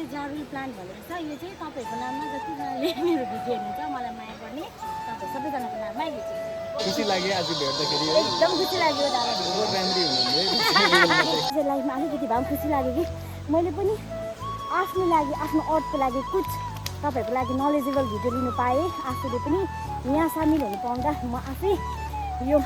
चाहिँ जरुरी प्लान्ट भनेको छ यो चाहिँ तपाईँहरूको नाममा जतिजनाले मेरो भिडियो हेर्नुहुन्छ मलाई माया गर्ने तपाईँ सबैजनाको नाममा यो चाहिँ खुसी लाग्यो आज भेट्दाखेरि एकदम खुसी लाग्यो दादा लाइफमा अलिकति भए पनि खुसी लाग्यो कि मैले पनि आफ्नो लागि आफ्नो अर्थको लागि कुछ तपाईँहरूको लागि नलेजेबल भिडियो लिनु पाएँ आफूले पनि यहाँ सामेल हुनु पाउँदा म आफै यो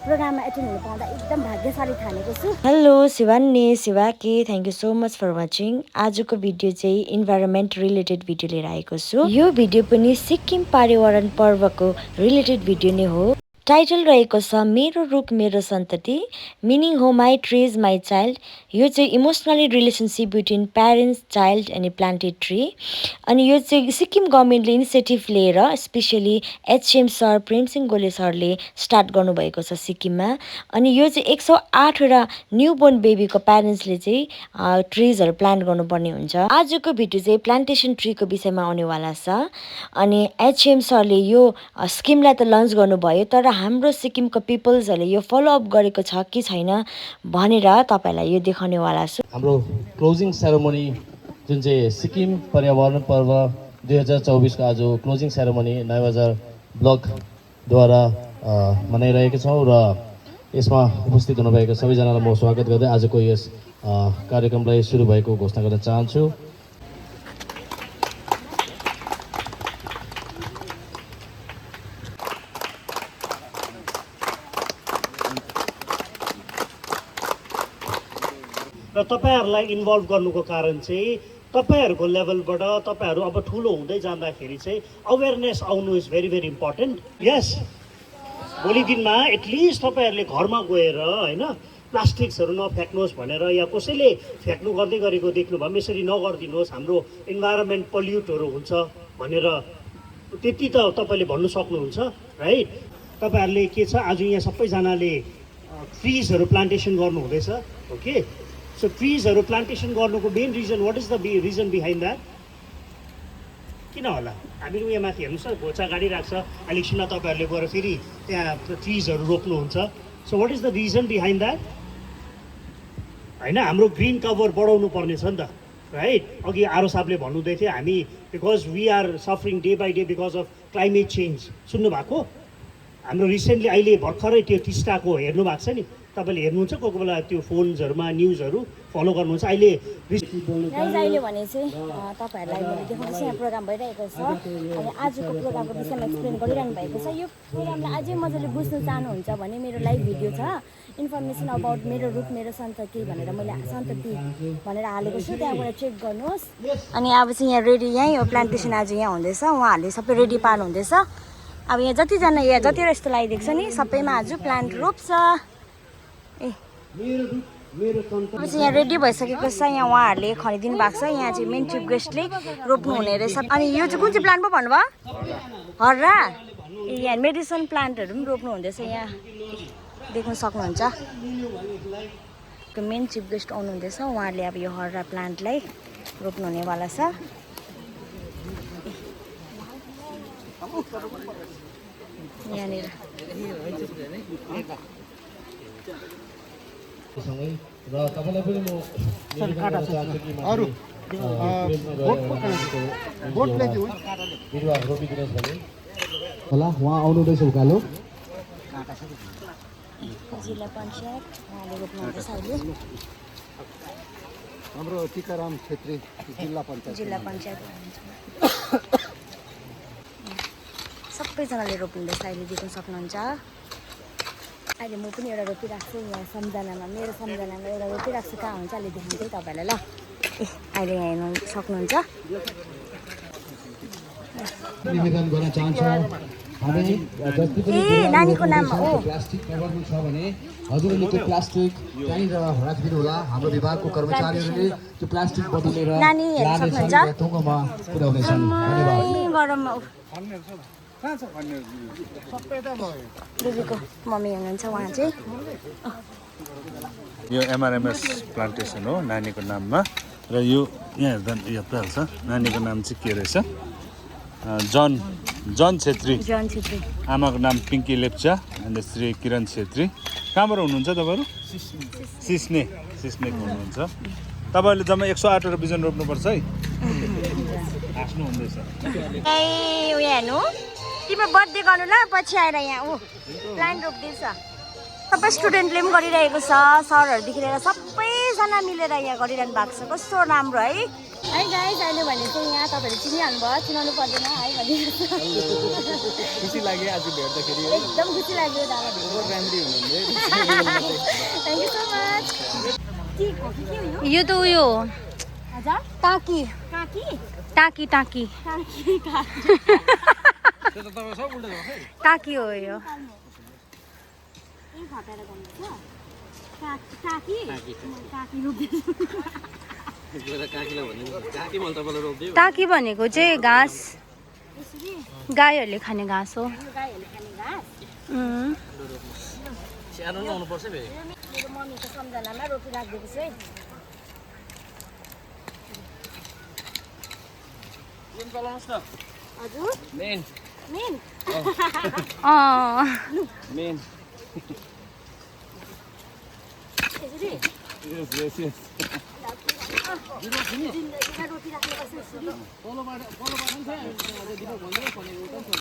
प्रोग्राममा एटेन्ड हुनु पाउँदा एकदम भाग्यशाली ठानेको छु। हेलो शिवानी शिवाकी thank you so much for watching. आजको भिडियो चाहिँ इन्भाइरोमेन्ट रिलेटेड भिडियो लिएर आएको छु। यो भिडियो पनि सिक्किम पर्यावरण पर्वको रिलेटेड भिडियो नै हो। टाइटल रहेको छ मेरो रुख मेरो सन्तति मिनिङ हो माई ट्रिज माई चाइल्ड। यो चाहिँ emotionally relationship between parents child अनि प्लान्टेड ट्री। अनि यो चाहिँ सिक्किम गभर्मेन्टले इनिसिएटिभ लिएर स्पेसली एचएम सर प्रेमसिंह गोले सरले स्टार्ट गर्नुभएको छ सिक्किममा। अनि यो चाहिँ 108वटा न्युबोर्न बेबीको प्यारेन्ट्सले चाहिँ ट्रिजहरू प्लान्ट गर्नुपर्ने हुन्छ। आजको भिडियो चाहिँ प्लान्टेसन ट्रीको विषयमा आउनेवाला छ। अनि एचएम सरले यो स्किमलाई त लन्च गर्नुभयो तर हाम्रो सिक्किमको पिपल्सहरूले यो फलोअप गरेको छ कि छैन भनेर तपाईँलाई यो देखाउनेवाला छु। हाम्रो क्लोजिङ सेरेमनी जुन चाहिँ सिक्किम पर्यावरण पर्व 2024 को आज क्लोजिङ सेरेमनी नयाँबजार ब्लकद्वारा मनाइरहेका छौँ र यसमा उपस्थित हुनुभएको सबैजनालाई म स्वागत गर्दै आजको यस कार्यक्रमलाई सुरु भएको घोषणा गर्न चाहन्छु। र तपाईहरुलाई इन्भल्भ गर्नुको कारण चाहिँ तपाईहरुको लेभलबाट तपाईहरु अब ठुलो हुँदै जाँदाखेरि चाहिँ अवेयरनेस आउनु इज भेरी भेरी इम्पोर्टेन्ट। यस भोलि दिनमा एटलिस्ट तपाईहरुले घरमा गएर हैन प्लास्टिक्सहरु नफ्याक्नुहोस् भनेर या कसैले फ्याक्नु गर्दै गरेको देख्नुभयो यसरी नगर्दिनुहोस् हाम्रो इन्भाइरोमेन्ट पल्युटहरु हुन्छ भनेर त्यति त तपाईले भन्नु सक्नुहुन्छ राइट। तपाईहरुले के छ आज यहाँ सबैजनाले ट्रीजहरु प्लान्टेसन गर्नु हुँदैछ ओके। So treesहरु प्लान्टेसन गर्नुको main reason what is the reason behind that किन होला हामीहरु यहाँ माथि हेर्नुस् घोचा गाडी राख्छ इलेक्सनमा तपाईहरुले गएर फेरि त्यहाँ ट्रीजहरु रोप्नुहुन्छ। So what is the reason behind that हैन हाम्रो ग्रीन कभर बढाउनु पर्ने छ नि त राइट। अघि आरो साहबले भन्नुहुँदै थियो हामी because we are suffering day by day because of climate change सुन्नु भएको हाम्रो रिसेन्टली अहिले भर्खरै त्यो टिस्टाको हेर्नु भएको छ नि तपाईले हेर्नुहुन्छ कोही बेला त्यो फोन्सहरुमा न्यूजहरु फलो गर्नुहुन्छ। अहिले अहिले भने चाहिँ तपाईहरुलाई मैले देखाउँछु यहाँ प्रोग्राम भइरहेको छ अनि आजको प्रोग्रामको विषयमा एक्सप्लेन गरिरहनु भएको छ। यो प्रोग्रामलाई अझै मजाले बुझ्न चाहनुहुन्छ भने मेरो लाइभ भिडियो छ इन्फर्मेसन अबाउट मेरो रुख मेरो सन्तति भनेर मैले सन्तति भनेर हालेको छु त्यहाँबाट चेक गर्नुहोस्। अनि अब चाहिँ यहाँ रेडी यहीँ हो प्लान्टेसन आज यहाँ हुँदैछ उहाँहरूले सबै रेडी पार्नु हुँदैछ। अब यहाँ जतिजना यहाँ जतिवटा यस्तो लगाइदिएको छ नि सबैमा आज प्लान्ट रोप्छ। ए यहाँ रेडी भइसकेको छ यहाँ उहाँहरूले खनिदिनु भएको छ। यहाँ चाहिँ मेन चिफ गेस्टले रोप्नु हुने रहेछ। अनि यो चाहिँ कुन चाहिँ प्लान्ट पो भन्नुभयो हर्रा यहाँ मेडिसिन प्लान्टहरू पनि रोप्नु हुँदैछ यहाँ देख्न सक्नुहुन्छ। मेन चिफ गेस्ट आउनुहुँदैछ उहाँहरूले अब यो हर्रा प्लान्टलाई रोप्नु हुनेवाला छ। यहाँनिर र तपाईलाई पनि म अरु बिरुवा रोपिदिनुहोस् भने होला उहाँ आउनुहुँदैछ उकालो जिल्ला पञ्चायत उहाँले रोप्नुहुँदैछ अहिले हाम्रो टिकाराम छेत्री जिल्ला पञ्चायत सबैजनाले रोप्नुहुँदैछ अहिले देख्न सक्नुहुन्छ। अहिले म पनि एउटा रोपिराख्छु यहाँ सम्झनामा मेरो सम्झनामा एउटा रोपिराख्छु कहाँ हुन्छ अहिले देखाउँछु तपाईँलाई ल। ए अहिले यहाँ हेर्नु सक्नुहुन्छ। निवेदन गर्न चाहन्छु हामी जति पनि नानीको नाम हो प्लास्टिक नगर्नु छ भने हजुरहरूले त्यो प्लास्टिक त्यहीँ राखिदिनु होला। हाम्रो विभागको कर्मचारीहरूले त्यो प्लास्टिक बदलेर नानी हेर्न सक्नुहुन्छ टुङ्गोमा पुर्याउनेछन्। धन्यवाद। गरममा बेबीको मम्मी हुनुहुन्छ उहाँ चाहिँ यो एमआरएमएस प्लान्टेसन हो नानीको नाममा र यो यहाँ हेर्दा याद भइहाल्छ नानीको नाम चाहिँ के रहेछ जन छेत्री आमाको नाम पिङ्की लेप्चा अनि श्री किरण छेत्री। कहाँबाट हुनुहुन्छ तपाईँहरू सिस्नेको हुनुहुन्छ। तपाईँहरूले जम्मा 108 बिजन रोप्नुपर्छ है हाँस्नु हुँदैछ ए उयो हेर्नु तिम्रो बर्थडे गर्नु ल पछि आएर यहाँ ऊ प्लान्ट रोप्दैछ सबै स्टुडेन्टले पनि गरिरहेको छ सरहरूदेखि लिएर सबैजना मिलेर यहाँ गरिरहनु भएको छ कस्तो राम्रो है गाइस अहिले भने चाहिँ यहाँ तपाईँहरू चिनिहाल्नु भयो चिनाउनु पर्दैन है भनिरहेको खुसी लाग्यो आज भेट्दाखेरि एकदम खुसी लाग्यो दादा राम्री हुनुहुन्थ्यो थ्याङ्क यू सो मच यो त उयो हजुर टाकी काकी टाकी टाकी काकी काकी टाकी हो यो घटाएर गर्नुहुन्छ काकी काकी रोप्दैछु टाकी भनेको चाहिँ घाँस गाईहरूले खाने घाँस हो गाईहरूले खाने घाँस सानो हुनुपर्छ फेरि मेरो मम्मीको सम्झनामा रोपिराखिदिएको छु है हजुर मेन मेन मेन यसरी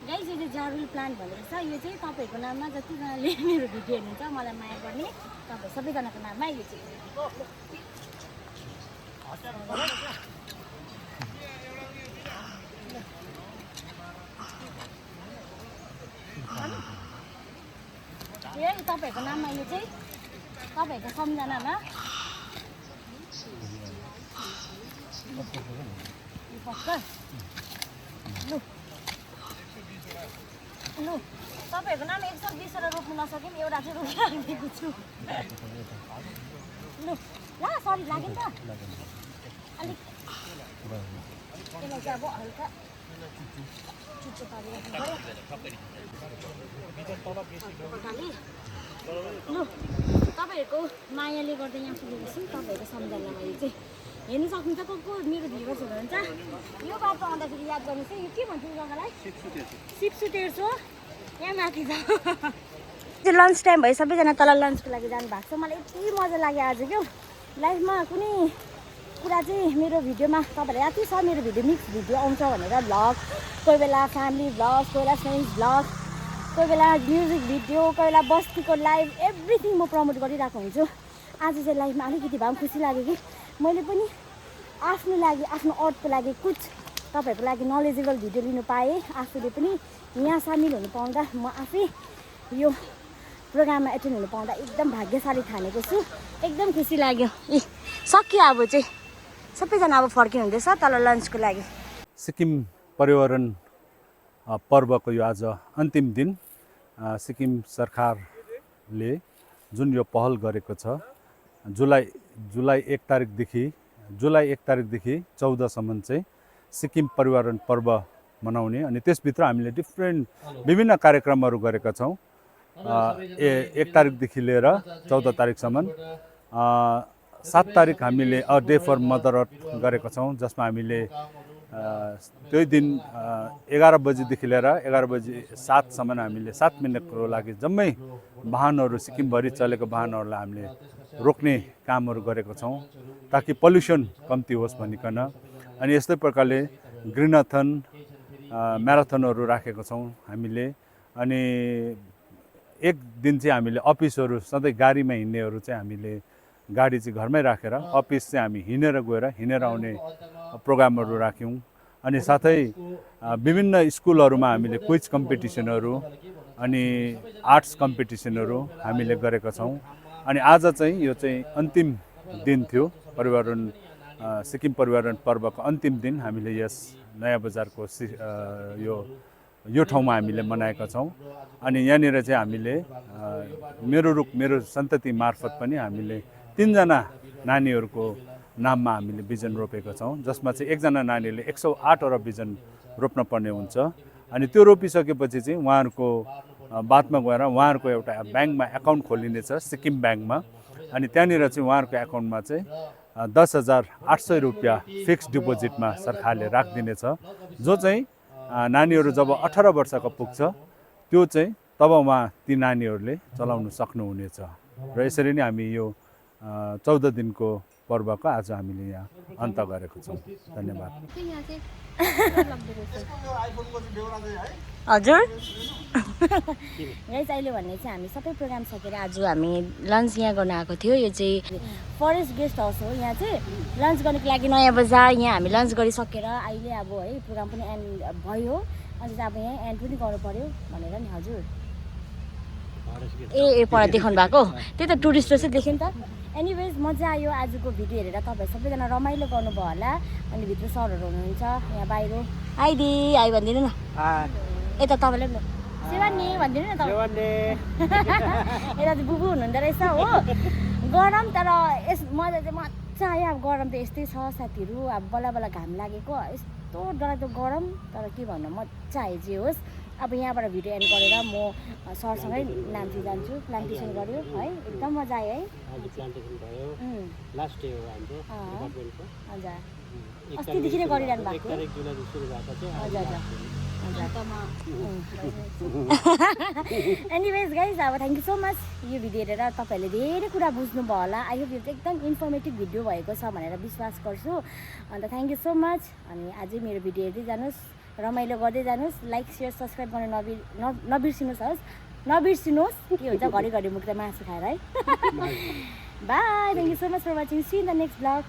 गाइस यो चाहिँ जारुल प्लान्ट भनेको छ यो चाहिँ तपाईँहरूको नाममा जतिजनाले मेरो भिडियो हेर्नुहुन्छ मलाई माया गर्ने तपाईँ सबैजनाको नाममा यो चाहिँ यही तपाईँहरूको नाममा यो चाहिँ तपाईँहरूको सम्झनामा लु लु तपाईँहरूको नाम 120 वटा रोप्नु नसके पनि एउटा चाहिँ रोपिराखिदिएको छु लु ला सरी लाग्यो नि त अलिक त्यसलाई चाहिँ अब हल्का चुच्चो पारिराख्नु पऱ्यो लु तपाईँहरूको मायाले गर्दा यहाँ पुगेको छु तपाईँहरूको सम्झनामा यो चाहिँ हेर्नु सक्नुहुन्छ को मेरो भ्युवर्स हुनुहुन्छ यो बाटो आउँदाखेरि याद गर्नुहोस् है यो के भन्छ यो जग्गालाई सिप्सु तेर्सो यहाँ माथि छ लन्च टाइम भयो सबैजना तल लन्चको लागि जानु भएको छ मलाई यति मजा लाग्यो आज क्या लाइफमा कुनै कुरा चाहिँ मेरो भिडियोमा तपाईँलाई यति छ मेरो भिडियो मिक्स भिडियो आउँछ भनेर भ्लग कोही बेला फ्यामिली भ्लग कोही बेला फ्रेन्ड्स भ्लग कोही बेला म्युजिक भिडियो कोही बेला बस्तीको लाइभ एभ्रिथिङ म प्रमोट गरिरहेको हुन्छु आज चाहिँ लाइफमा अलिकति भए पनि खुसी लाग्यो कि मैले पनि आफ्नो लागि आफ्नो अर्थको लागि कुछ तपाईँहरूको लागि नलेजेबल भिडियो लिनु पाएँ आफूले पनि यहाँ सामेल हुनु पाउँदा म आफै यो प्रोग्राममा एटेन्ड हुनु पाउँदा एकदम भाग्यशाली ठानेको छु एकदम खुसी लाग्यो ए सकियो अब चाहिँ सबैजना अब फर्किनुहुँदैछ तल लन्चको लागि सिक्किम पर्यावरण पर्वको यो आज अन्तिम दिन सिक्किम सरकारले जुन यो पहल गरेको छ जुलाई 1 तारिकदेखि 14सम्म चाहिँ सिक्किम पर्यावरण पर्व मनाउने अनि त्यसभित्र हामीले विभिन्न कार्यक्रमहरू गरेका छौँ 1 तारिकदेखि लिएर 14 तारिकसम्म 7 तारिक हामीले a day for mother earth गरेका छौँ जसमा हामीले त्यही दिन 11 बजीदेखि लिएर 11 बजी 7सम्म हामीले 7 मिनटको लागि जम्मै वाहनहरू सिक्किमभरि चलेको वाहनहरूलाई हामीले रोक्ने कामहरू गरेको छौँ ताकि पल्युसन कम्ती होस् भनिकन अनि यस्तै प्रकारले ग्रिनाथन म्याराथनहरू राखेको छौँ हामीले अनि एक दिन चाहिँ हामीले अफिसहरू सधैँ गाडीमा हिँड्नेहरू चाहिँ हामीले गाडी चाहिँ घरमै राखेर अफिस चाहिँ हामी हिँडेर आउने प्रोग्रामहरू राख्यौँ अनि साथै विभिन्न स्कुलहरूमा हामीले क्विज कम्पिटिसनहरू अनि आर्ट्स कम्पिटिसनहरू हामीले गरेका छौँ अनि आज चाहिँ यो चाहिँ अन्तिम दिन थियो सिक्किम पर्यावरण पर्वको अन्तिम दिन हामीले यस नयाँ बजारको यो ठाउँमा हामीले मनाएका छौँ अनि यहाँनिर चाहिँ हामीले मेरो सन्तति मार्फत पनि हामीले 3 जना नानीहरूको नाममा हामीले बिजन रोपेका छौँ जसमा चाहिँ एकजना नानीले 108 वटा बिजन रोप्न पर्ने हुन्छ अनि त्यो रोपिसकेपछि चाहिँ उहाँहरूको बादमा गएर उहाँहरूको एउटा ब्याङ्कमा एकाउन्ट खोलिनेछ सिक्किम ब्याङ्कमा अनि त्यहाँनिर चाहिँ उहाँहरूको एकाउन्टमा चाहिँ 10,800 रुपियाँ फिक्स डिपोजिटमा सरकारले राखिदिनेछ जो चाहिँ नानीहरू जब 18 वर्षको पुग्छ त्यो चाहिँ तब उहाँ ती नानीहरूले चलाउन सक्नुहुनेछ र यसरी नै हामी यो 14 दिनको पर्वको आज हामीले यहाँ अन्त गरेको छौँ। धन्यवाद। हजुर गाइस अहिले भन्ने चाहिँ हामी सबै प्रोग्राम सकेर आज हामी लन्च यहाँ गर्न आएको थियो। यो चाहिँ फरेस्ट गेस्ट हाउस हो। यहाँ चाहिँ लन्च गर्नको लागि नयाँ बजार यहाँ हामी लन्च गरिसकेर अहिले अब है प्रोग्राम पनि एन्ड भयो। अनि चाहिँ अब यहाँ एन्ड पनि गर्नु पर्यो भनेर नि। हजुर ए पर देखाउनु भएको त्यही त टुरिस्ट चाहिँ देख्यो नि त। एनिवेज मजा आयो आजको भिडियो हेरेर। तपाईँहरू सबैजना रमाइलो गर्नुभयो होला। अनि भित्र सरहरू हुनुहुन्छ यहाँ बाहिर। आइदी आइ भनिदिनु न। यता तपाईँले पनि शिवानी भनिदिनु न तपाईँ। यता चाहिँ बुबु हुनुहुँदो रहेछ हो। गरम तर यस मजा चाहिँ मजा आयो। अब गरम त यस्तै छ साथीहरू। अब बल्ल बल्ल घाम लागेको यस्तो डरलाग्दो गरम तर के भन्नु मजा आयो जे होस्। अब यहाँबाट भिडियो एन्ड गरेर म सरसँगै नाम्ची जान्छु। प्लान्टेसन गऱ्यो है एकदम मजा आयो है। प्लान्टेसन भयो लास्ट डे हो हाम्रो डिपार्टमेन्टको। हजुर अस्तिदेखि नै गरिरहनु भएको। 1 जुलाई सुरु भएको चाहिँ हजुर एनिवेज गाइज अब थ्याङ्क यू सो मच। यो भिडियो हेरेर तपाईँहरूले धेरै कुरा बुझ्नुभयो होला। आई होप यो चाहिँ एकदम इन्फर्मेटिभ भिडियो भएको छ भनेर विश्वास गर्छु। अन्त थ्याङ्क यू सो मच। अनि अझै मेरो भिडियो हेर्दै जानुहोस्, रमाइलो गर्दै जानुहोस्। लाइक सेयर सब्सक्राइब गर्न नबिर्सिनुहोस्। के हुन्छ घरिघरि मुख त मासु खाएर है। Bye thank you so much for watching. See in the next blog.